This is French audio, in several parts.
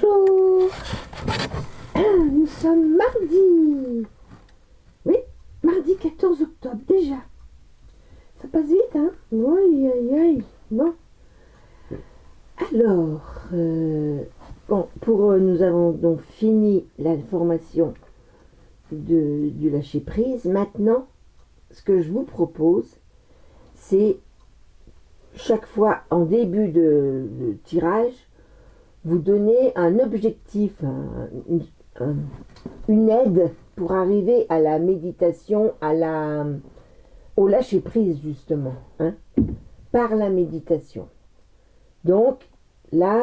Bonjour. Nous sommes mardi. Oui, mardi 14 octobre déjà. Ça passe vite, hein? Oui, aïe, aïe. Bon. Alors, nous avons donc fini la formation du lâcher prise. Maintenant, ce que je vous propose, c'est chaque fois en début de tirage, vous donner un objectif, une aide pour arriver à la méditation, au lâcher prise justement, hein, par la méditation. Donc là,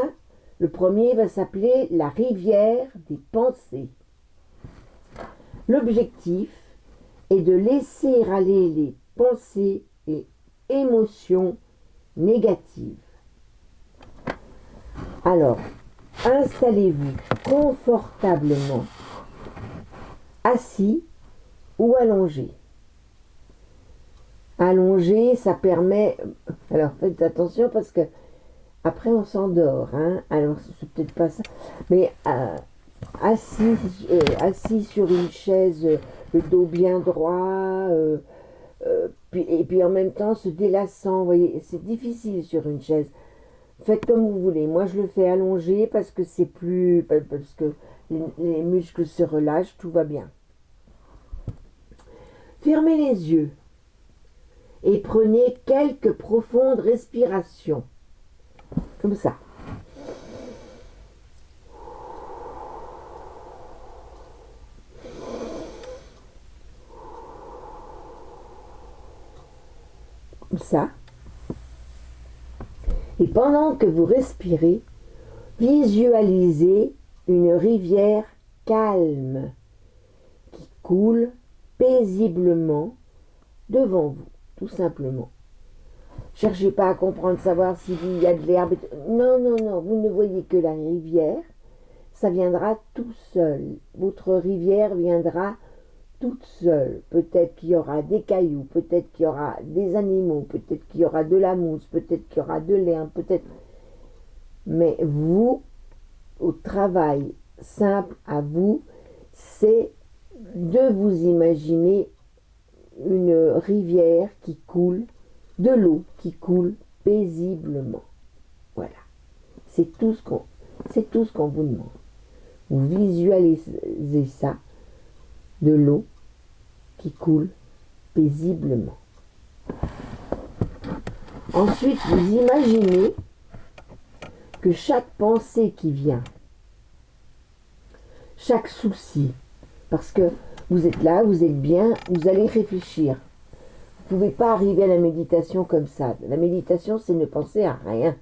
le premier va s'appeler la rivière des pensées. L'objectif est de laisser aller les pensées et émotions négatives. Alors, installez-vous confortablement, assis ou allongé. Allongé, ça permet... Alors, faites attention parce que après on s'endort, hein. Alors, c'est peut-être pas ça. Mais assis sur une chaise, le dos bien droit, et puis en même temps se délassant. Vous voyez, c'est difficile sur une chaise. Faites comme vous voulez. Moi, je le fais allongé parce que c'est plus... Parce que les muscles se relâchent, tout va bien. Fermez les yeux et prenez quelques profondes respirations. Comme ça. Comme ça. Et pendant que vous respirez, visualisez une rivière calme qui coule paisiblement devant vous, tout simplement. Cherchez pas à comprendre, savoir s'il y a de l'herbe. Non, non, non, vous ne voyez que la rivière. Ça viendra tout seul. Votre rivière viendra toute seule. Peut-être qu'il y aura des cailloux, peut-être qu'il y aura des animaux, peut-être qu'il y aura de la mousse, peut-être qu'il y aura de l'herbe, peut-être... Mais vous, au travail simple à vous, c'est de vous imaginer une rivière qui coule, de l'eau qui coule paisiblement. Voilà. C'est tout ce qu'on vous demande. Vous visualisez ça, de l'eau qui coule paisiblement. Ensuite, vous imaginez que chaque pensée qui vient, chaque souci, parce que vous êtes là, vous êtes bien, vous allez réfléchir. Vous ne pouvez pas arriver à la méditation comme ça. La méditation, c'est ne penser à rien.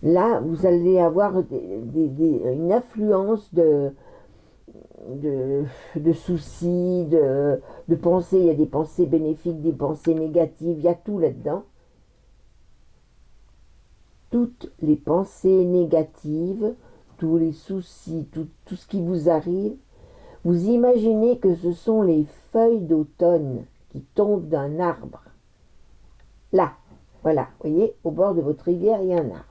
Là, vous allez avoir une affluence de soucis, de pensées. Il y a des pensées bénéfiques, des pensées négatives, il y a tout là-dedans. Toutes les pensées négatives, tous les soucis, tout ce qui vous arrive, vous imaginez que ce sont les feuilles d'automne qui tombent d'un arbre. Là, voilà, vous voyez, au bord de votre rivière, il y a un arbre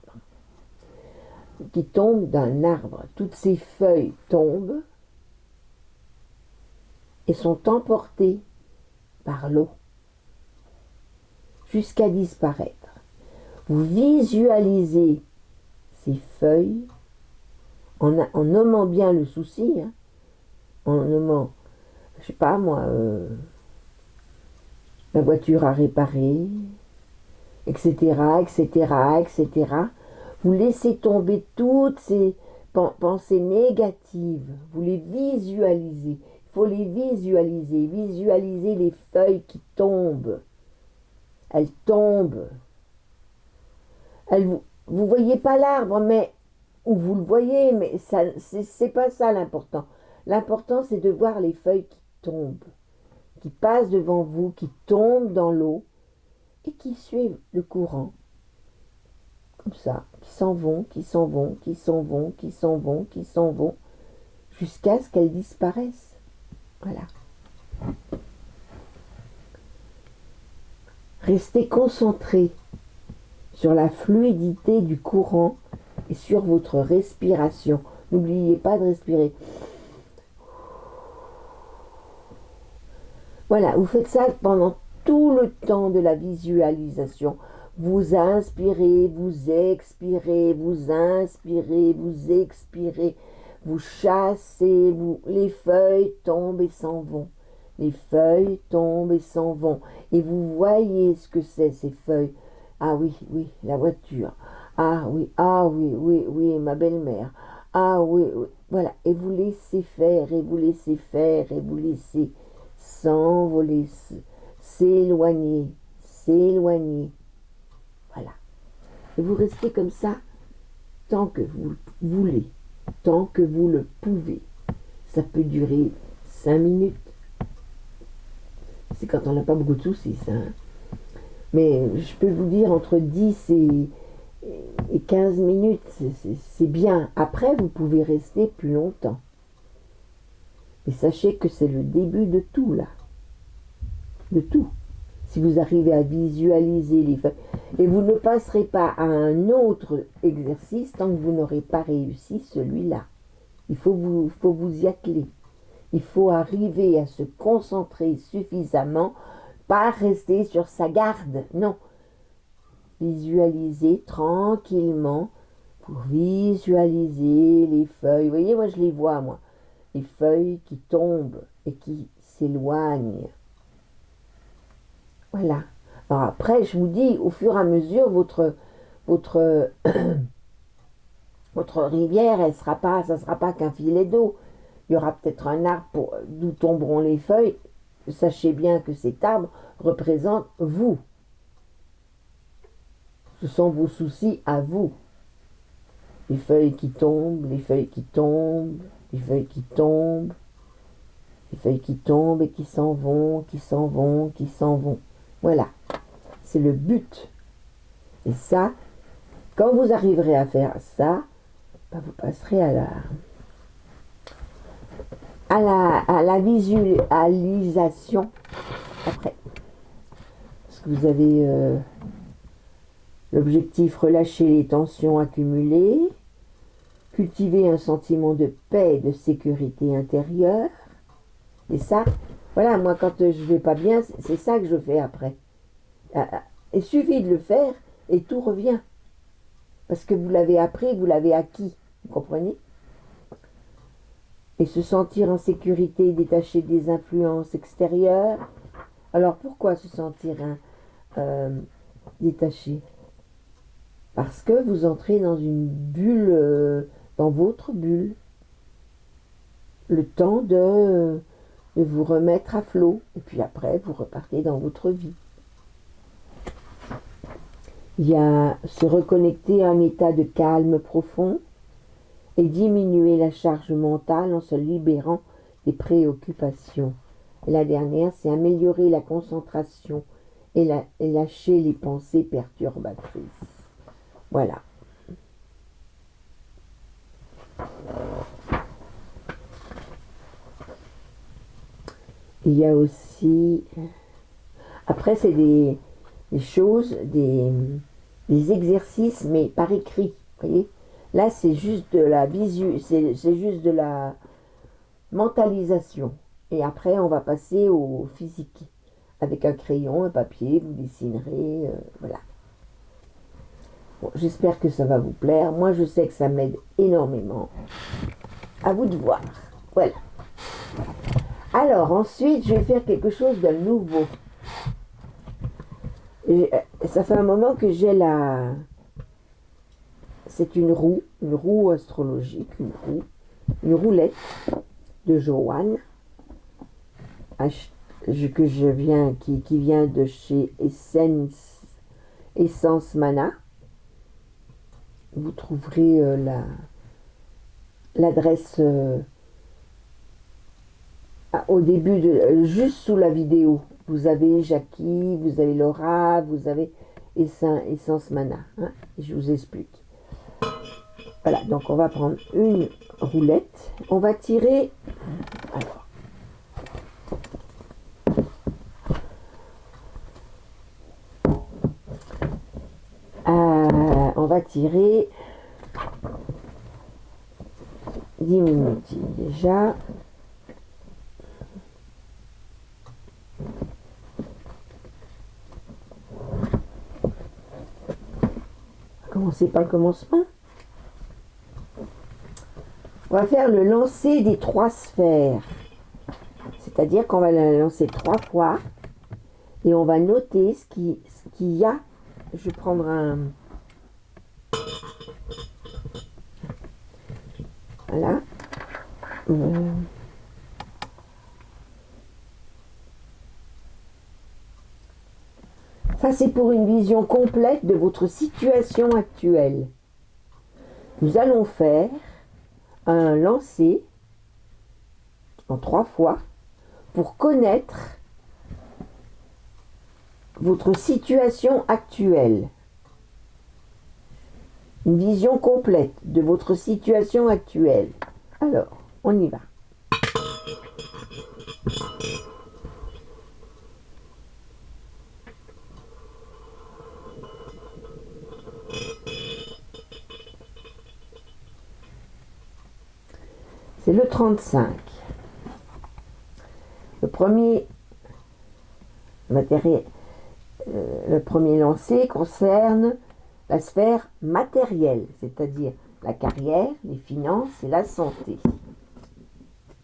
qui tombe d'un arbre. Toutes ces feuilles tombent et sont emportées par l'eau jusqu'à disparaître. Vous visualisez ces feuilles en nommant bien le souci, hein, en nommant, je sais pas moi, la voiture à réparer, etc., etc., etc. Vous laissez tomber toutes ces pensées négatives. Vous les visualisez. Il faut les visualiser. Visualiser les feuilles qui tombent. Elles tombent. Vous voyez pas l'arbre, ou vous le voyez, mais c'est pas ça l'important. L'important, c'est de voir les feuilles qui tombent, qui passent devant vous, qui tombent dans l'eau et qui suivent le courant. Comme ça, qui s'en vont, qui s'en vont, qui s'en vont, qui s'en vont, qui s'en vont, jusqu'à ce qu'elles disparaissent. Voilà. Restez concentré sur la fluidité du courant et sur votre respiration. N'oubliez pas de respirer. Voilà, vous faites ça pendant tout le temps de la visualisation. Vous inspirez, vous expirez, vous inspirez, vous expirez, vous chassez, les feuilles tombent et s'en vont. Les feuilles tombent et s'en vont. Et vous voyez ce que c'est, ces feuilles. Ah oui, oui, la voiture. Ah oui, oui, oui, ma belle-mère. Ah oui, oui, voilà. Et vous laissez faire, et vous laissez faire, et vous laissez s'envoler, s'éloigner, s'éloigner. Voilà. Et vous restez comme ça tant que vous le voulez, tant que vous le pouvez. Ça peut durer 5 minutes. C'est quand on n'a pas beaucoup de soucis, ça. Hein. Mais je peux vous dire, entre 10 et 15 minutes, c'est bien. Après, vous pouvez rester plus longtemps. Et sachez que c'est le début de tout, là. De tout. Si vous arrivez à visualiser les feuilles. Et vous ne passerez pas à un autre exercice tant que vous n'aurez pas réussi celui-là. Il faut vous y atteler. Il faut arriver à se concentrer suffisamment, pas rester sur sa garde. Non. Visualiser tranquillement pour visualiser les feuilles. Vous voyez, moi je les vois, moi. Les feuilles qui tombent et qui s'éloignent. Voilà. Alors après, je vous dis, au fur et à mesure, votre rivière, ça sera pas qu'un filet d'eau. Il y aura peut-être un arbre d'où tomberont les feuilles. Sachez bien que cet arbre représente vous. Ce sont vos soucis à vous. Les feuilles qui tombent, les feuilles qui tombent, les feuilles qui tombent, les feuilles qui tombent et qui s'en vont, qui s'en vont, qui s'en vont. Voilà. C'est le but. Et ça, quand vous arriverez à faire ça, ben vous passerez à la visualisation après. Parce que vous avez l'objectif, relâcher les tensions accumulées, cultiver un sentiment de paix et de sécurité intérieure. Et ça, voilà, moi quand je vais pas bien, c'est ça que je fais après. Il suffit de le faire et tout revient. Parce que vous l'avez appris, vous l'avez acquis. Vous comprenez? Et se sentir en sécurité, détaché des influences extérieures. Alors pourquoi se sentir détaché? Parce que vous entrez dans une bulle, dans votre bulle. Le temps de vous remettre à flot. Et puis après, vous repartez dans votre vie. Il y a se reconnecter à un état de calme profond et diminuer la charge mentale en se libérant des préoccupations. Et la dernière, c'est améliorer la concentration et lâcher les pensées perturbatrices. Voilà. Il y a aussi... Après, c'est des choses, des exercices, mais par écrit. Vous voyez? Là, c'est juste de la c'est juste de la mentalisation. Et après, on va passer au physique. Avec un crayon, un papier, vous dessinerez, voilà. Bon, j'espère que ça va vous plaire. Moi, je sais que ça m'aide énormément. À vous de voir. Voilà. Alors, ensuite, je vais faire quelque chose de nouveau. Et ça fait un moment que j'ai c'est une roue astrologique, une roulette de Joanne, qui vient de chez Essence Mana. Vous trouverez l'adresse au début, juste sous la vidéo. Vous avez Jackie, vous avez Laura, vous avez Essence Mana. Hein, et je vous explique. Voilà, donc on va prendre une roulette. On va tirer... Alors, on va tirer 10 minutes déjà. On va commencer par le commencement. On va faire le lancer des 3 sphères. C'est-à-dire qu'on va la lancer 3 fois et on va noter ce qu'il y a. Je vais prendre un... Voilà. Ça, c'est pour une vision complète de votre situation actuelle. Nous allons faire un lancer en 3 fois pour connaître votre situation actuelle. Une vision complète de votre situation actuelle. Alors, on y va. C'est le 35. Le premier lancer concerne la sphère matérielle, c'est-à-dire la carrière, les finances et la santé.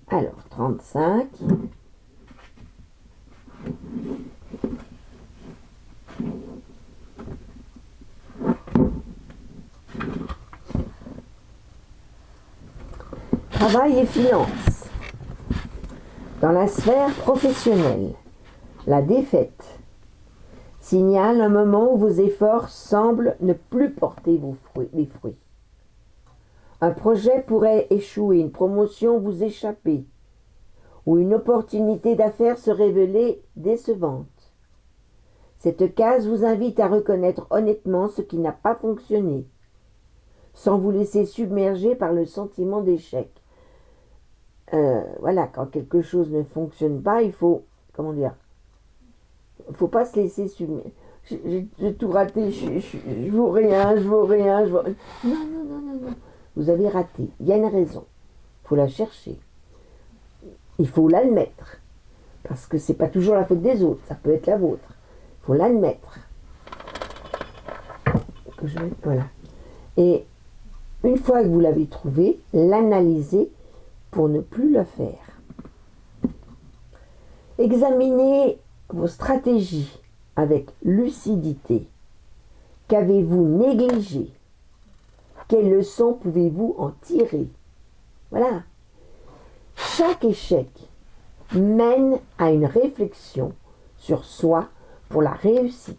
Alors, 35. Travail et finances. Dans la sphère professionnelle, la défaite signale un moment où vos efforts semblent ne plus porter les fruits. Un projet pourrait échouer, une promotion vous échapper, ou une opportunité d'affaires se révéler décevante. Cette case vous invite à reconnaître honnêtement ce qui n'a pas fonctionné, sans vous laisser submerger par le sentiment d'échec. Voilà, quand quelque chose ne fonctionne pas, il faut, comment dire, il ne faut pas se laisser submerger. J'ai tout raté, je vaux rien, je vaux rien, je vaux... Non. Vous avez raté, il y a une raison. Il faut la chercher. Il faut l'admettre. Parce que c'est pas toujours la faute des autres, ça peut être la vôtre. Il faut l'admettre. Voilà. Et une fois que vous l'avez trouvé, l'analyser pour ne plus le faire. Examinez vos stratégies avec lucidité. Qu'avez-vous négligé? Quelles leçons pouvez-vous en tirer? Voilà. Chaque échec mène à une réflexion sur soi pour la réussite.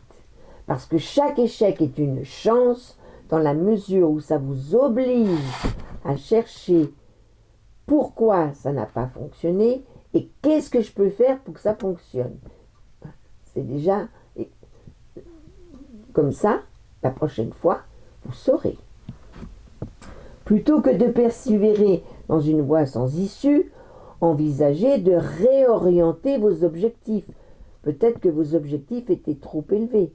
Parce que chaque échec est une chance dans la mesure où ça vous oblige à chercher pourquoi ça n'a pas fonctionné et qu'est-ce que je peux faire pour que ça fonctionne. C'est déjà comme ça, la prochaine fois, vous saurez. Plutôt que de persévérer dans une voie sans issue, envisagez de réorienter vos objectifs. Peut-être que vos objectifs étaient trop élevés.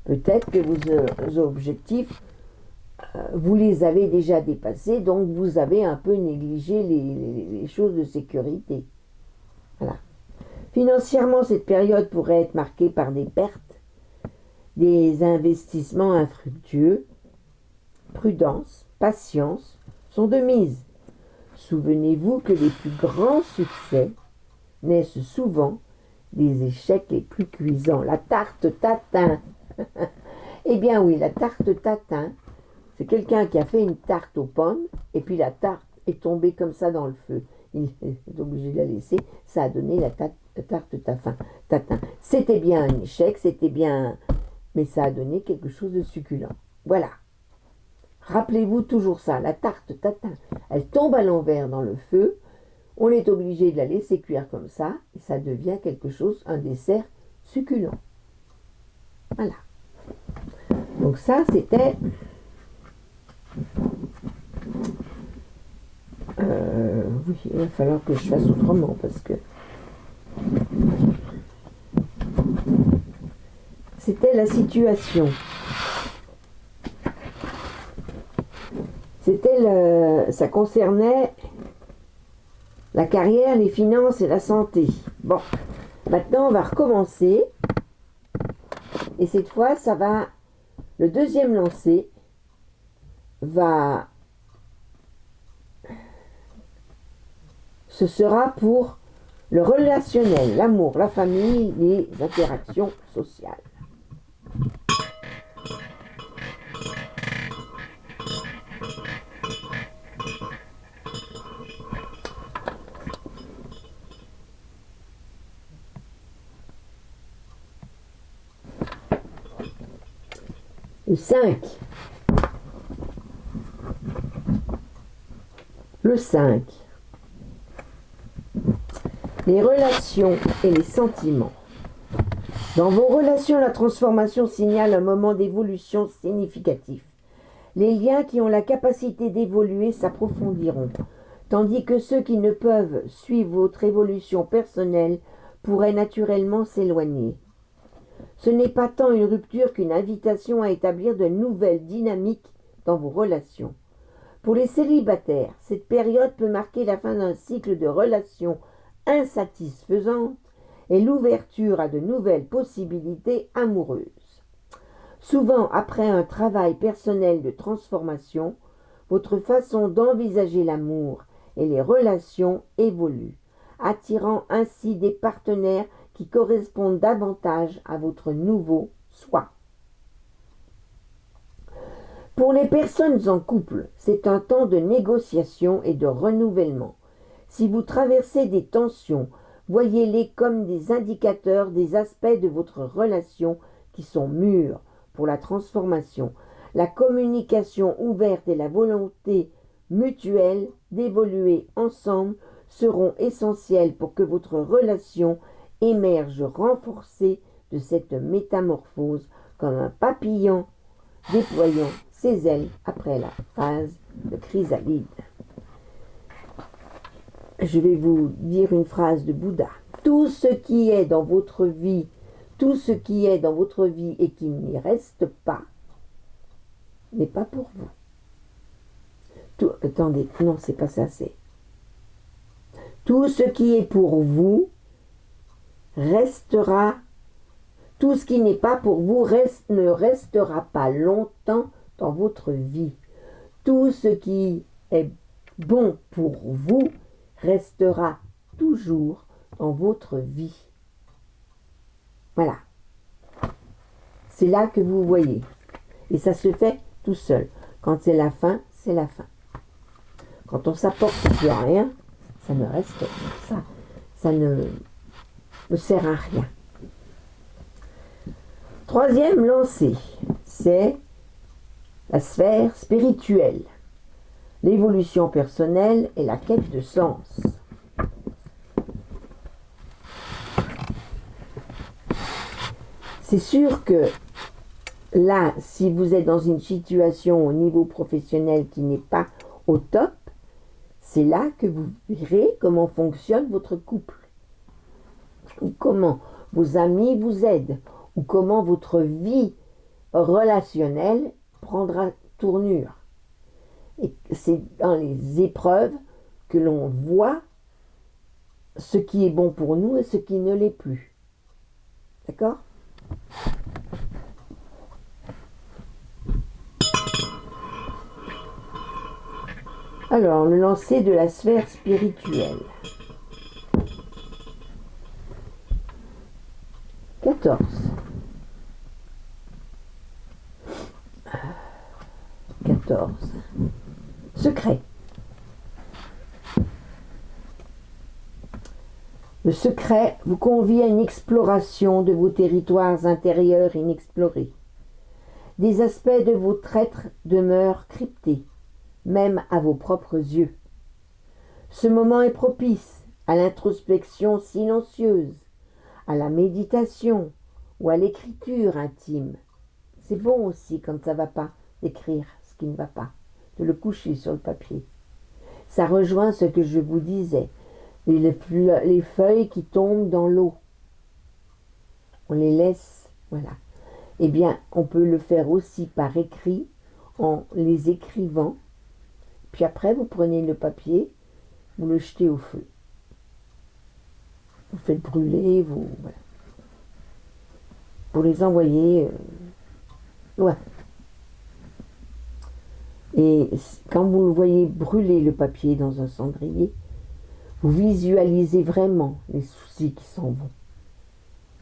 Peut-être que vos objectifs, vous les avez déjà dépassés, donc vous avez un peu négligé les choses de sécurité. Voilà. Financièrement, cette période pourrait être marquée par des pertes, des investissements infructueux. Prudence, patience sont de mise. Souvenez-vous que les plus grands succès naissent souvent des échecs les plus cuisants. La tarte tatin. Eh bien oui, la tarte tatin, c'est quelqu'un qui a fait une tarte aux pommes et puis la tarte est tombée comme ça dans le feu. Il est obligé de la laisser. Ça a donné la tarte tatin. C'était bien un échec, c'était bien... mais ça a donné quelque chose de succulent. Voilà. Rappelez-vous toujours ça, la tarte tatin, elle tombe à l'envers dans le feu, on est obligé de la laisser cuire comme ça, et ça devient quelque chose, un dessert succulent. Voilà. Donc ça, c'était... oui, il va falloir que je fasse autrement, parce que... C'était la situation. Ça concernait la carrière, les finances et la santé. Bon, maintenant on va recommencer. Et cette fois, le deuxième lancer ce sera pour le relationnel, l'amour, la famille, les interactions sociales. Le 5. Le 5. Les relations et les sentiments. Dans vos relations, la transformation signale un moment d'évolution significatif. Les liens qui ont la capacité d'évoluer s'approfondiront, tandis que ceux qui ne peuvent suivre votre évolution personnelle pourraient naturellement s'éloigner. Ce n'est pas tant une rupture qu'une invitation à établir de nouvelles dynamiques dans vos relations. Pour les célibataires, cette période peut marquer la fin d'un cycle de relations insatisfaisantes et l'ouverture à de nouvelles possibilités amoureuses. Souvent, après un travail personnel de transformation, votre façon d'envisager l'amour et les relations évolue, attirant ainsi des partenaires qui correspondent davantage à votre nouveau soi. Pour les personnes en couple, c'est un temps de négociation et de renouvellement. Si vous traversez des tensions, voyez-les comme des indicateurs des aspects de votre relation qui sont mûrs pour la transformation. La communication ouverte et la volonté mutuelle d'évoluer ensemble seront essentielles pour que votre relation émerge renforcée de cette métamorphose comme un papillon déployant ses ailes après la phase de chrysalide. Je vais vous dire une phrase de Bouddha. Tout ce qui est dans votre vie, et qui n'y reste pas, n'est pas pour vous. Attendez, non, c'est pas ça, c'est. Tout ce qui est pour vous restera. Tout ce qui n'est pas pour vous ne restera pas longtemps dans votre vie. Tout ce qui est bon pour vous restera toujours dans votre vie. Voilà. C'est là que vous voyez. Et ça se fait tout seul. Quand c'est la fin, c'est la fin. Quand on s'apporte plus à rien, ça ne reste ça ne sert à rien. Troisième lancée, c'est la sphère spirituelle, l'évolution personnelle et la quête de sens. C'est sûr que là, si vous êtes dans une situation au niveau professionnel qui n'est pas au top, c'est là que vous verrez comment fonctionne votre couple, ou comment vos amis vous aident, ou comment votre vie relationnelle prendra tournure. Et c'est dans les épreuves que l'on voit ce qui est bon pour nous et ce qui ne l'est plus. D'accord ? Alors, le lancer de la sphère spirituelle. 14. Secret. Le secret vous convie à une exploration de vos territoires intérieurs inexplorés. Des aspects de votre être demeurent cryptés, même à vos propres yeux. Ce moment est propice à l'introspection silencieuse, à la méditation ou à l'écriture intime. C'est bon aussi, quand ça ne va pas, d'écrire ce qui ne va pas, de le coucher sur le papier. Ça rejoint ce que je vous disais, les feuilles qui tombent dans l'eau. On les laisse, voilà. Eh bien, on peut le faire aussi par écrit, en les écrivant Puis après, vous prenez le papier, vous le jetez au feu. Vous faites brûler, voilà. Pour les envoyer loin. Et quand vous le voyez brûler le papier dans un cendrier, vous visualisez vraiment les soucis qui s'en vont.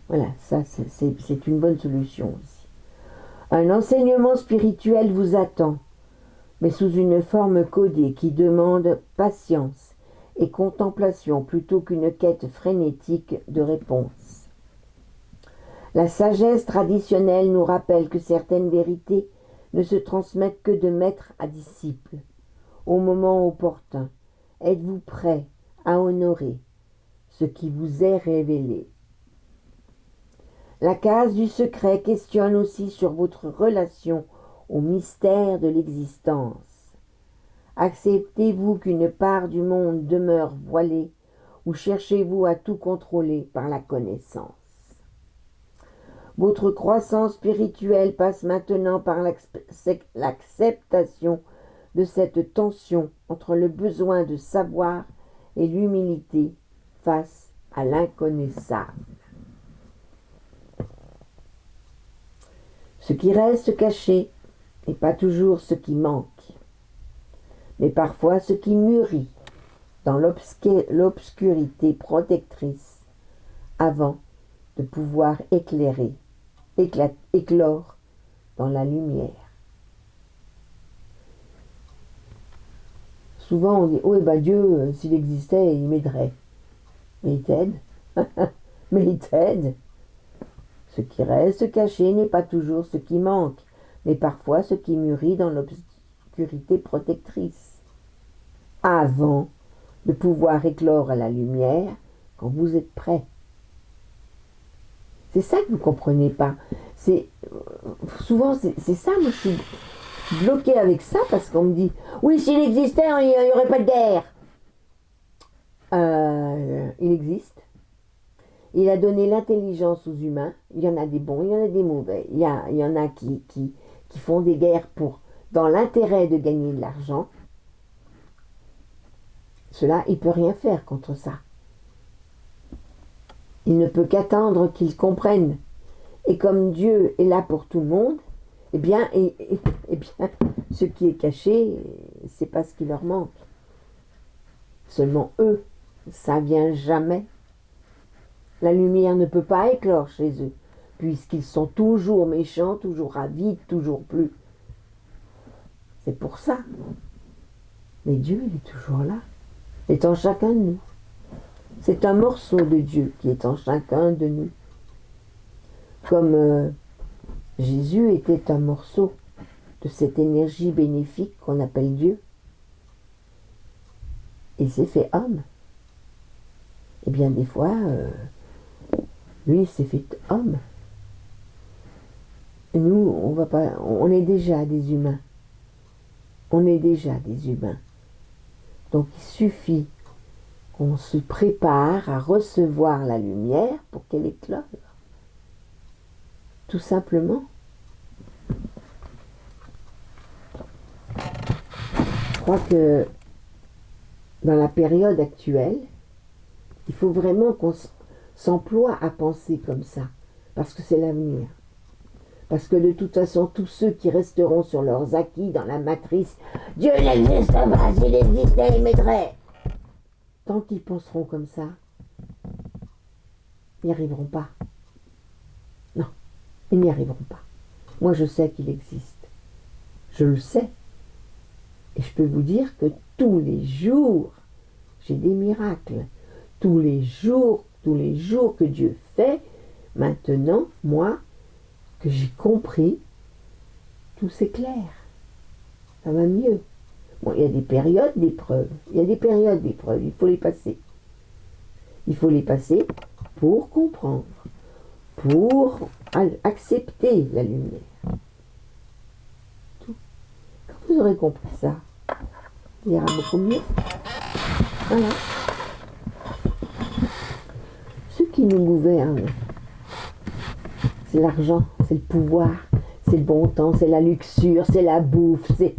Voilà, ça c'est une bonne solution aussi. Un enseignement spirituel vous attend, mais sous une forme codée qui demande patience et contemplation plutôt qu'une quête frénétique de réponses. La sagesse traditionnelle nous rappelle que certaines vérités ne se transmettent que de maître à disciple. Au moment opportun, êtes-vous prêt à honorer ce qui vous est révélé? La case du secret questionne aussi sur votre relation au mystère de l'existence. Acceptez-vous qu'une part du monde demeure voilée ou cherchez-vous à tout contrôler par la connaissance? Votre croissance spirituelle passe maintenant par l'acceptation de cette tension entre le besoin de savoir et l'humilité face à l'inconnaissable. Ce qui reste caché n'est pas toujours ce qui manque, mais parfois ce qui mûrit dans l'obscurité protectrice avant de pouvoir éclore dans la lumière. Souvent on dit « Oh, Dieu, s'il existait, il m'aiderait. » Mais il t'aide. Mais il t'aide. Ce qui reste caché n'est pas toujours ce qui manque, mais parfois ce qui mûrit dans l'obscurité protectrice, avant de pouvoir éclore à la lumière quand vous êtes prêt. C'est ça que vous ne comprenez pas. Souvent, c'est ça, moi je suis bloquée avec ça, parce qu'on me dit « Oui, s'il existait, il n'y aurait pas de guerre. » Il existe. Il a donné l'intelligence aux humains. Il y en a des bons, il y en a des mauvais. Il y en a qui font des guerres dans l'intérêt de gagner de l'argent. Cela, il ne peut rien faire contre ça. Il ne peut qu'attendre qu'ils comprennent. Et comme Dieu est là pour tout le monde, eh bien, ce qui est caché, c'est pas ce qui leur manque. Seulement eux, ça vient jamais. La lumière ne peut pas éclore chez eux, puisqu'ils sont toujours méchants, toujours avides, toujours plus. C'est pour ça. Mais Dieu, il est toujours là. Il est en chacun de nous. C'est un morceau de Dieu qui est en chacun de nous. Comme Jésus était un morceau de cette énergie bénéfique qu'on appelle Dieu. Il s'est fait homme. Et bien des fois, lui il s'est fait homme. Nous, on est déjà des humains. On est déjà des humains. Donc il suffit qu'on se prépare à recevoir la lumière pour qu'elle éclore. Tout simplement. Je crois que dans la période actuelle, il faut vraiment qu'on s'emploie à penser comme ça, parce que c'est l'avenir. Parce que de toute façon, tous ceux qui resteront sur leurs acquis dans la matrice, Dieu n'existe pas, s'il existait, il m'aiderait. Tant qu'ils penseront comme ça, ils n'y arriveront pas. Non, ils n'y arriveront pas. Moi, je sais qu'il existe. Je le sais. Et je peux vous dire que tous les jours, j'ai des miracles. Tous les jours que Dieu fait, maintenant, moi, que j'ai compris, tout s'éclaire. Ça va mieux. Bon, il y a des périodes d'épreuves. Il faut les passer. Il faut les passer pour comprendre, pour accepter la lumière. Tout. Quand vous aurez compris ça, il ira beaucoup mieux. Voilà. Ce qui nous gouverne, c'est l'argent, c'est le pouvoir, c'est le bon temps, c'est la luxure, c'est la bouffe, c'est...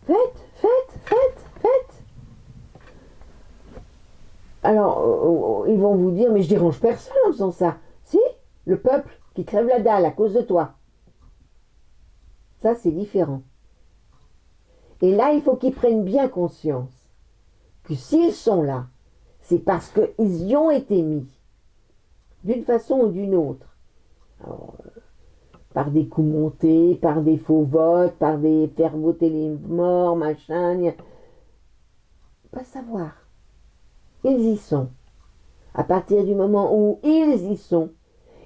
Faites, Alors, ils vont vous dire, mais je dérange personne en faisant ça. Si, le peuple qui crève la dalle à cause de toi. Ça, c'est différent. Et là, il faut qu'ils prennent bien conscience que s'ils sont là, c'est parce qu'ils y ont été mis, d'une façon ou d'une autre. Alors, par des coups montés, par des faux votes, par des faire voter les morts, machin, pas savoir. Ils y sont. À partir du moment où ils y sont,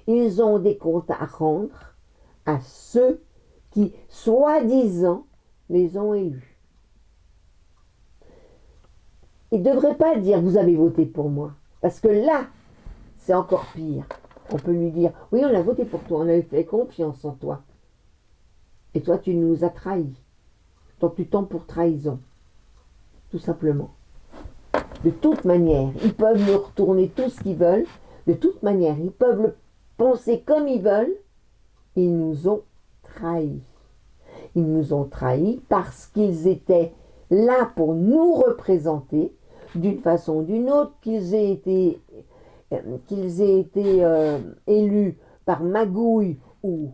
ils ont des comptes à rendre à ceux qui, soi-disant, les ont élus. Il ne devrait pas dire vous avez voté pour moi. Parce que là, c'est encore pire. On peut lui dire oui, on a voté pour toi, on avait fait confiance en toi. Et toi, tu nous as trahis. Donc tu tombes pour trahison. Tout simplement. De toute manière, ils peuvent nous retourner tout ce qu'ils veulent. De toute manière, ils peuvent le penser comme ils veulent. Ils nous ont trahis. Ils nous ont trahis parce qu'ils étaient là pour nous représenter d'une façon ou d'une autre, qu'ils aient été élus par magouille ou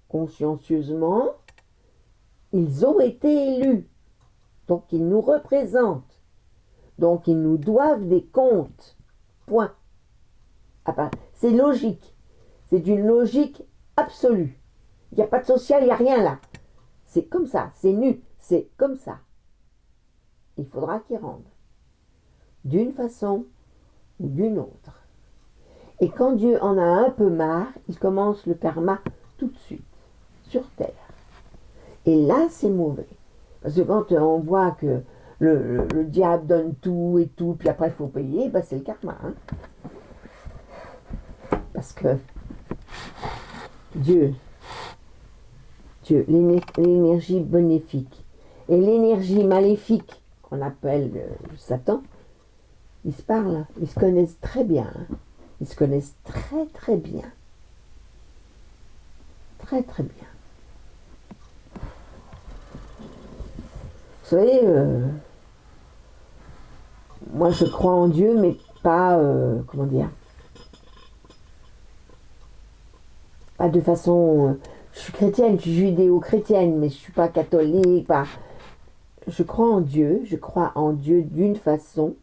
consciencieusement, ils ont été élus. Donc ils nous représentent. Donc ils nous doivent des comptes. Point. C'est logique. C'est une logique absolue. Il n'y a pas de social, il n'y a rien là. C'est comme ça, c'est nu, c'est comme ça. Il faudra qu'ils rendent. D'une façon ou d'une autre. Et quand Dieu en a un peu marre, il commence le karma tout de suite, sur terre. Et là, c'est mauvais. Parce que quand on voit que le diable donne tout et tout, puis après il faut payer, ben c'est le karma. Hein. Parce que Dieu, l'énergie bénéfique et l'énergie maléfique qu'on appelle Satan, ils se parlent, ils se connaissent très bien. Hein. Ils se connaissent très très bien. Très très bien. Vous savez, moi je crois en Dieu, mais pas, comment dire, pas de façon... je suis chrétienne, je suis judéo-chrétienne, mais je ne suis pas catholique, pas... Je crois en Dieu d'une façon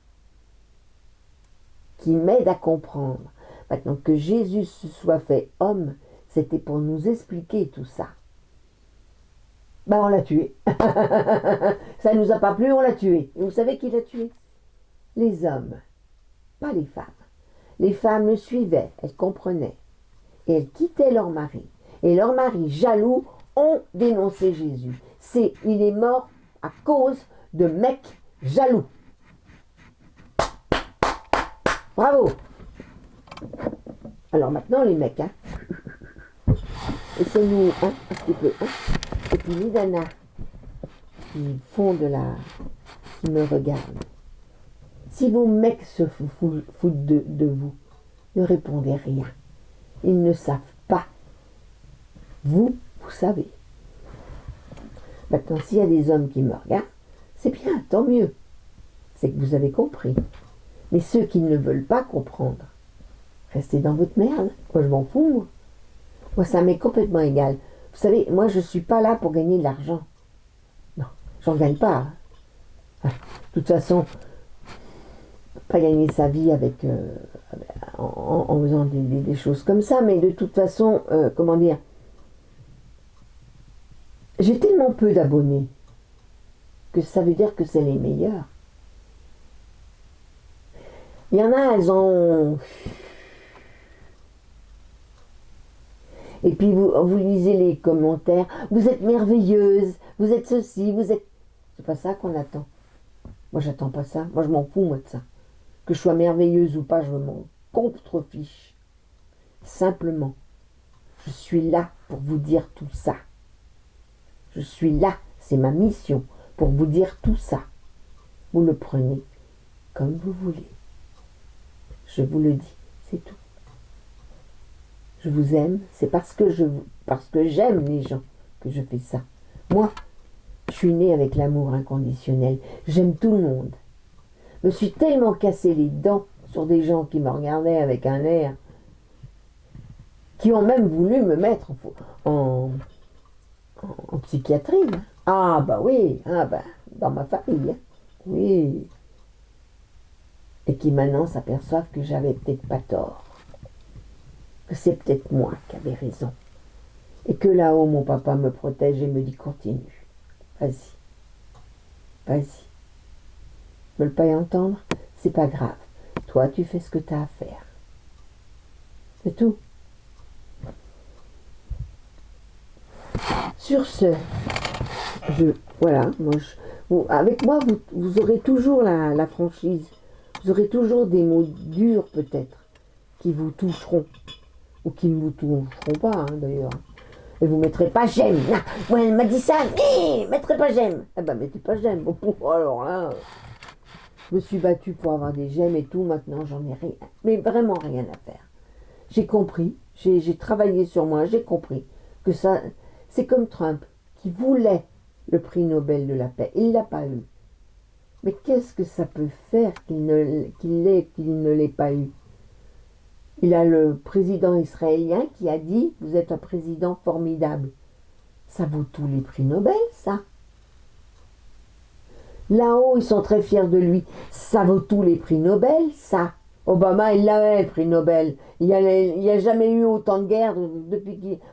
qui m'aide à comprendre. Maintenant que Jésus se soit fait homme, c'était pour nous expliquer tout ça. Ben on l'a tué. Ça ne nous a pas plu, on l'a tué. Et vous savez qui l'a tué? Les hommes, pas les femmes. Les femmes le suivaient, elles comprenaient. Et elles quittaient leur mari. Et leurs maris, jaloux, ont dénoncé Jésus. Il est mort à cause de mecs jaloux. Bravo! Alors maintenant, les mecs, hein. Essayez-nous, hein, un petit peu, hein. Et puis les nanas qui font qui me regardent. Si vos mecs se foutent de vous, ne répondez rien. Ils ne savent pas. Vous savez. Maintenant, s'il y a des hommes qui me regardent, c'est bien, tant mieux. C'est que vous avez compris. Mais ceux qui ne veulent pas comprendre, restez dans votre merde. Moi, je m'en fous. Moi, ça m'est complètement égal. Vous savez, moi, je ne suis pas là pour gagner de l'argent. Non, j'en gagne pas. De toute façon, pas gagner sa vie avec en faisant des choses comme ça, mais de toute façon, comment dire, j'ai tellement peu d'abonnés que ça veut dire que c'est les meilleurs. Il y en a, elles ont... Et puis vous lisez les commentaires, vous êtes merveilleuse, vous êtes ceci, vous êtes... C'est pas ça qu'on attend. Moi, j'attends pas ça. Moi, je m'en fous, moi, de ça. Que je sois merveilleuse ou pas, je m'en contrefiche. Simplement, je suis là pour vous dire tout ça. Je suis là, c'est ma mission, pour vous dire tout ça. Vous le prenez comme vous voulez. Je vous le dis, c'est tout. Je vous aime, c'est parce que j'aime les gens que je fais ça. Moi, je suis née avec l'amour inconditionnel. J'aime tout le monde. Je me suis tellement cassé les dents sur des gens qui me regardaient avec un air, qui ont même voulu me mettre en, en psychiatrie. Ah bah oui, ah bah, dans ma famille, hein. Oui. Et qui maintenant s'aperçoivent que j'avais peut-être pas tort, que c'est peut-être moi qui avais raison. Et que là-haut, mon papa me protège et me dit continue, vas-y, vas-y. Ils veulent pas y entendre, c'est pas grave. Toi, tu fais ce que tu as à faire. C'est tout. Sur ce, voilà, avec moi, vous aurez toujours la franchise. Vous aurez toujours des mots durs, peut-être, qui vous toucheront. Ou qui ne vous toucheront pas, hein, d'ailleurs. Et vous mettrez pas j'aime. Ouais, elle m'a dit ça, mettrai pas j'aime. Ah bah, mettez pas j'aime. Alors là, je me suis battue pour avoir des j'aime et tout. Maintenant, j'en ai rien. Mais vraiment rien à faire. J'ai compris. J'ai travaillé sur moi. J'ai compris que ça, c'est comme Trump qui voulait le prix Nobel de la paix. Il l'a pas eu. Mais qu'est-ce que ça peut faire qu'il ne l'ait pas eu? Il a le président israélien qui a dit « Vous êtes un président formidable ». Ça vaut tous les prix Nobel, ça. Là-haut, ils sont très fiers de lui. Ça vaut tous les prix Nobel, ça. Obama, il l'avait, le prix Nobel. Il n'y a jamais eu autant de guerres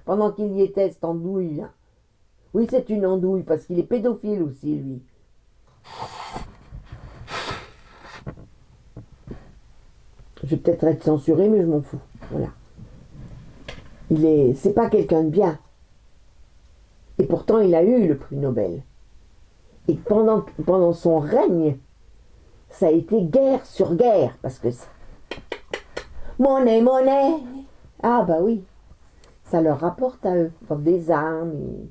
pendant qu'il y était, cette andouille, là. Oui, c'est une andouille, parce qu'il est pédophile aussi, lui. Je vais peut-être être censuré, mais je m'en fous. Voilà. C'est pas quelqu'un de bien. Et pourtant, il a eu le prix Nobel. Et pendant son règne, ça a été guerre sur guerre, parce que monnaie, monnaie. Ah bah oui, ça leur rapporte à eux. Ils vendent des armes, ils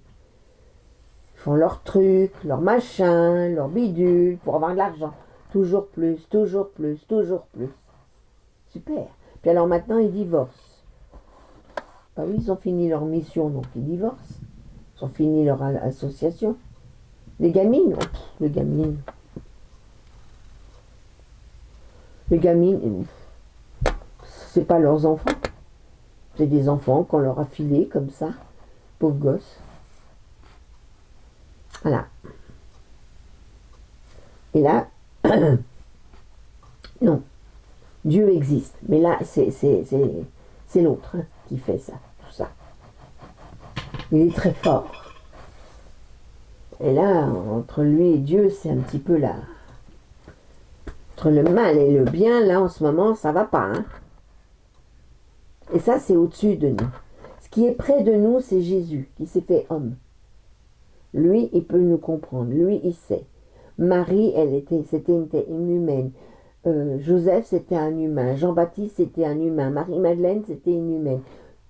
font leurs trucs, leurs machins, leurs bidules, pour avoir de l'argent. Toujours plus, toujours plus, toujours plus. Super. Puis alors maintenant, ils divorcent. Bah oui, ils ont fini leur mission, donc ils divorcent. Ils ont fini leur association. Les gamines, les gamines. Les gamines, c'est pas leurs enfants. C'est des enfants qu'on leur a filés comme ça. Pauvres gosses. Voilà. Et là, non. Dieu existe. Mais là, c'est l'autre, hein, qui fait ça, tout ça. Il est très fort. Et là, entre lui et Dieu, c'est un petit peu là. Entre le mal et le bien, là, en ce moment, ça va pas. Hein. Et ça, c'est au-dessus de nous. Ce qui est près de nous, c'est Jésus, qui s'est fait homme. Lui, il peut nous comprendre. Lui, il sait. Marie, c'était une humaine. Joseph, c'était un humain. Jean-Baptiste, c'était un humain. Marie-Madeleine, c'était une humaine.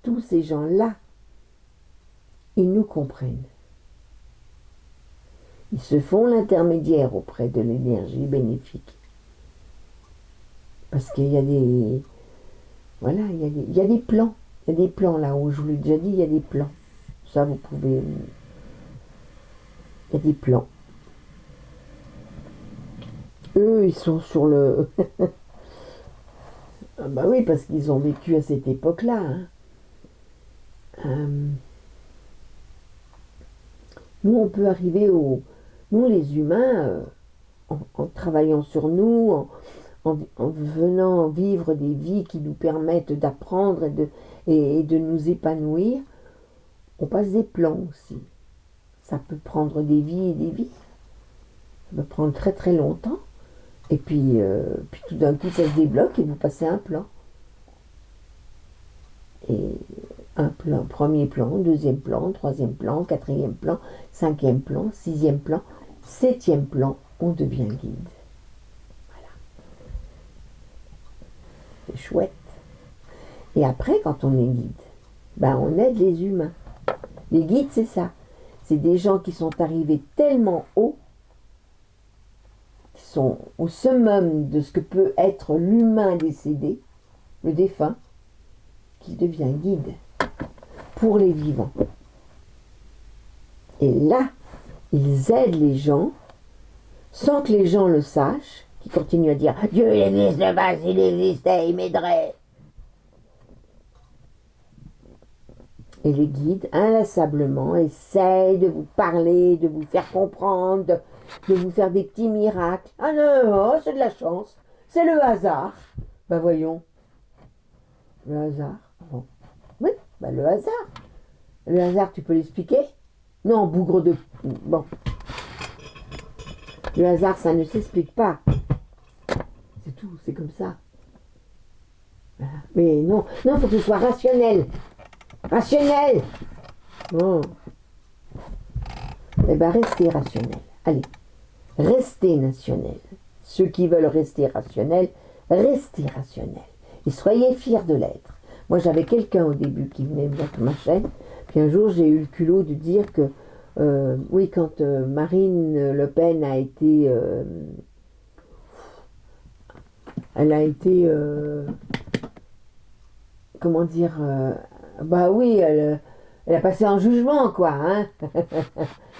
Tous ces gens-là, ils nous comprennent. Ils se font l'intermédiaire auprès de l'énergie bénéfique. Parce qu'il y a des... Voilà, il y a des plans. Il y a des plans là-haut. Je vous l'ai déjà dit, il y a des plans. Ça, vous pouvez... Il y a des plans. Eux, ils sont sur le... ah bah oui, parce qu'ils ont vécu à cette époque-là. Hein. Nous, on peut arriver au... Nous, les humains, en travaillant sur nous, en venant vivre des vies qui nous permettent d'apprendre et de nous épanouir, on passe des plans aussi. Ça peut prendre des vies et des vies. Ça peut prendre très très longtemps. Et puis tout d'un coup, ça se débloque et vous passez un plan. Et un plan, premier plan, deuxième plan, troisième plan, quatrième plan, cinquième plan, sixième plan, septième plan, on devient guide. Voilà. C'est chouette. Et après, quand on est guide, ben on aide les humains. Les guides, c'est ça. C'est des gens qui sont arrivés tellement haut, qui sont au summum de ce que peut être l'humain décédé, le défunt, qui devient guide pour les vivants. Et là, ils aident les gens sans que les gens le sachent, qui continue à dire Dieu n'existe pas, s'il existait, il m'aiderait. Et les guides, inlassablement, essayent de vous parler, de vous faire comprendre, de vous faire des petits miracles. Ah non, c'est de la chance, c'est le hasard. Ben voyons, le hasard. Bon. Oui, ben le hasard. Le hasard, tu peux l'expliquer? Non, bougre de... Bon. Le hasard, ça ne s'explique pas. C'est tout, c'est comme ça. Voilà. Mais non, non, il faut que ce soit rationnel. Rationnel. Bon. Eh bien, restez rationnel. Allez, restez rationnel. Ceux qui veulent rester rationnels, restez rationnels. Et soyez fiers de l'être. Moi, j'avais quelqu'un au début qui venait me voir sur ma chaîne. Puis un jour, j'ai eu le culot de dire que, oui, quand Marine Le Pen a été... elle a été... comment dire... bah oui, elle a passé en jugement, quoi. Hein.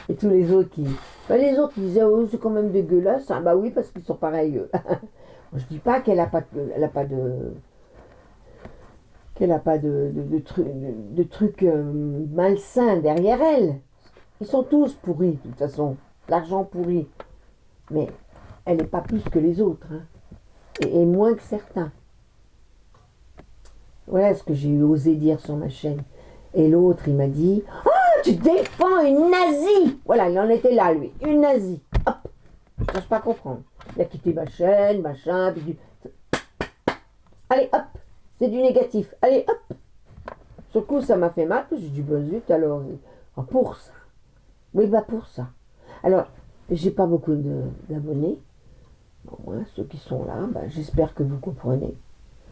Et tous les autres qui... Bah, les autres ils disaient, oh, c'est quand même dégueulasse. Hein. Bah oui, parce qu'ils sont pareils. Je dis pas qu'elle n'a pas, elle a pas de... qu'elle n'a pas de trucs malsains derrière elle. Ils sont tous pourris, de toute façon. L'argent pourri. Mais elle n'est pas plus que les autres. Hein. Et moins que certains. Voilà ce que j'ai osé dire sur ma chaîne. Et l'autre, il m'a dit « Ah, tu défends une nazie !» Voilà, il en était là, lui. Une nazie. Hop. Je ne cherche pas à comprendre. Il a quitté ma chaîne, machin, puis du... Allez, hop. C'est du négatif. Allez, hop. Sur le coup, ça m'a fait mal. J'ai dit, bah zut, alors, pour ça. Oui, bah pour ça. Alors, j'ai pas beaucoup d'abonnés. Bon, hein, ceux qui sont là, bah, j'espère que vous comprenez.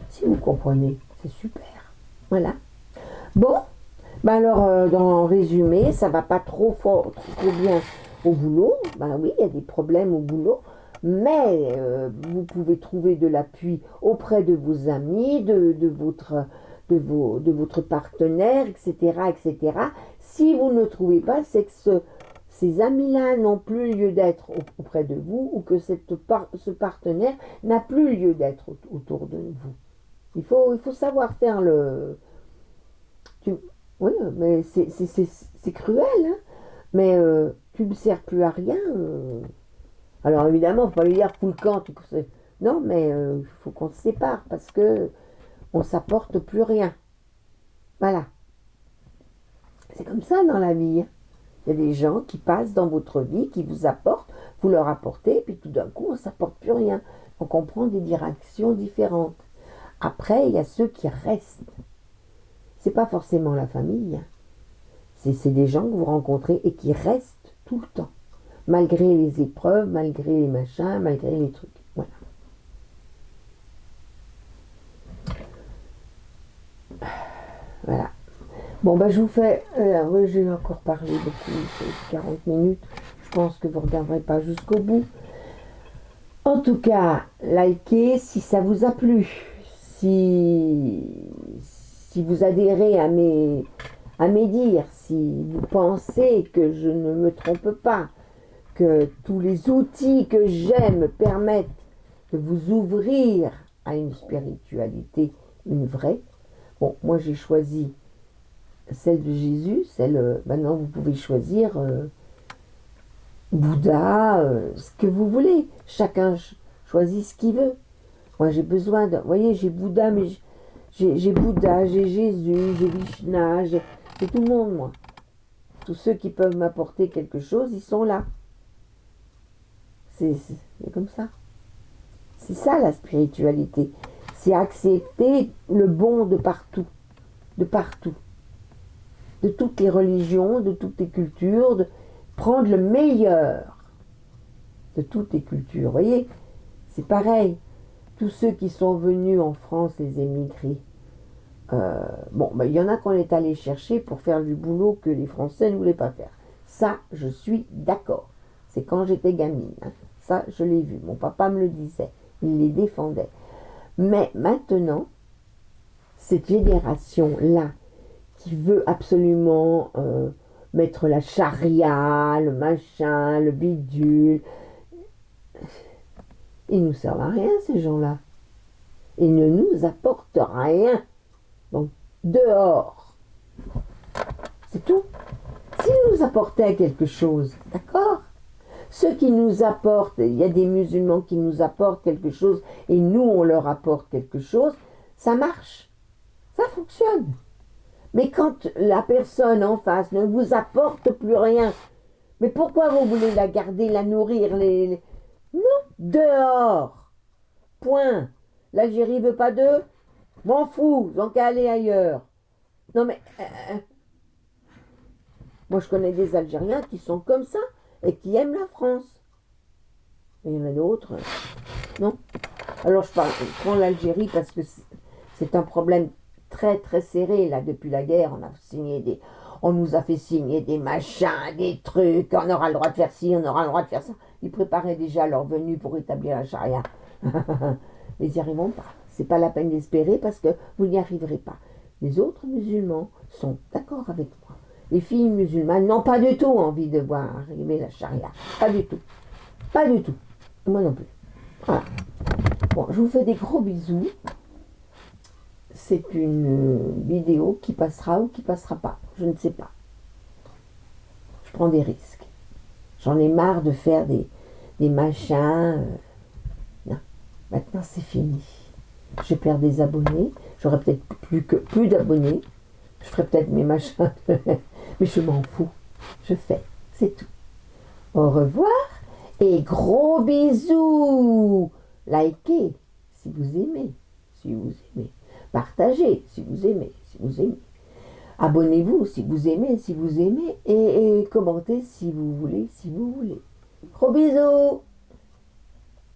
Si vous comprenez, c'est super. Voilà. Bon, bah alors, dans résumé, ça va pas trop fort, trop bien au boulot. Bah oui, il y a des problèmes au boulot. Mais vous pouvez trouver de l'appui auprès de vos amis, de votre partenaire, etc., etc. Si vous ne trouvez pas, c'est que ces amis-là n'ont plus lieu d'être auprès de vous ou que ce partenaire n'a plus lieu d'être autour de vous. Il faut savoir faire le... Oui, mais c'est cruel, hein. Mais tu ne sers plus à rien. Alors évidemment, il ne faut pas lui dire fous le camp. Non, mais il faut qu'on se sépare parce que on ne s'apporte plus rien. Voilà. C'est comme ça dans la vie. Il y a des gens qui passent dans votre vie, qui vous apportent, vous leur apportez, puis tout d'un coup, on ne s'apporte plus rien. Donc on prend des directions différentes. Après, il y a ceux qui restent. C'est pas forcément la famille. C'est des gens que vous rencontrez et qui restent tout le temps. Malgré les épreuves, malgré les machins, malgré les trucs. Voilà. Voilà. Bon, bah, je vous fais... oui, j'ai encore parlé depuis 40 minutes. Je pense que vous ne regarderez pas jusqu'au bout. En tout cas, likez si ça vous a plu. Si vous adhérez à mes dires, si vous pensez que je ne me trompe pas, que tous les outils que j'aime permettent de vous ouvrir à une spiritualité, une vraie. Bon, moi j'ai choisi celle de Jésus, maintenant vous pouvez choisir Bouddha, ce que vous voulez. Chacun choisit ce qu'il veut. Moi j'ai besoin de... Vous voyez, j'ai Bouddha, mais j'ai Bouddha, j'ai Jésus, j'ai Vishna, j'ai tout le monde, moi. Tous ceux qui peuvent m'apporter quelque chose, ils sont là. C'est comme ça. C'est ça la spiritualité. C'est accepter le bon de partout. De partout. De toutes les religions, de toutes les cultures. De prendre le meilleur de toutes les cultures. Vous voyez, c'est pareil. Tous ceux qui sont venus en France, les émigrés, bon, il y en a qu'on est allé chercher pour faire du boulot que les Français ne voulaient pas faire. Ça, je suis d'accord. C'est quand j'étais gamine. Hein. Ça, je l'ai vu. Mon papa me le disait. Il les défendait. Mais maintenant, cette génération-là, qui veut absolument mettre la charia, le machin, le bidule, Ils nous servent à rien, ces gens-là. Ils ne nous apportent rien. Donc, dehors. C'est tout. S'ils nous apportaient quelque chose, d'accord? Ceux qui nous apportent, il y a des musulmans qui nous apportent quelque chose et nous, on leur apporte quelque chose, ça marche. Ça fonctionne. Mais quand la personne en face ne vous apporte plus rien, mais pourquoi vous voulez la garder, la nourrir Non, dehors. Point. L'Algérie veut pas d'eux. M'en fous, ils ont qu'à aller ailleurs. Non mais, moi je connais des Algériens qui sont comme ça et qui aiment la France. Et il y en a d'autres, non. Alors je prends l'Algérie parce que c'est un problème très très serré là depuis la guerre. On nous a fait signer des machins, des trucs. On aura le droit de faire ci, on aura le droit de faire ça. Ils préparaient déjà leur venue pour établir la charia. Mais ils n'y arriveront pas. C'est pas la peine d'espérer parce que vous n'y arriverez pas. Les autres musulmans sont d'accord avec moi. Les filles musulmanes n'ont pas du tout envie de voir arriver la charia. Pas du tout. Pas du tout. Moi non plus. Voilà. Bon, je vous fais des gros bisous. C'est une vidéo qui passera ou qui passera pas. Je ne sais pas. Je prends des risques. J'en ai marre de faire des machins. Non. Maintenant, c'est fini. Je perds des abonnés. J'aurai peut-être plus d'abonnés. Je ferai peut-être mes machins. Mais je m'en fous. Je fais. C'est tout. Au revoir et gros bisous. Likez si vous aimez. Si vous aimez. Partagez si vous aimez. Si vous aimez. Abonnez-vous si vous aimez. Si vous aimez. Et commentez si vous voulez. Si vous voulez. Gros bisous.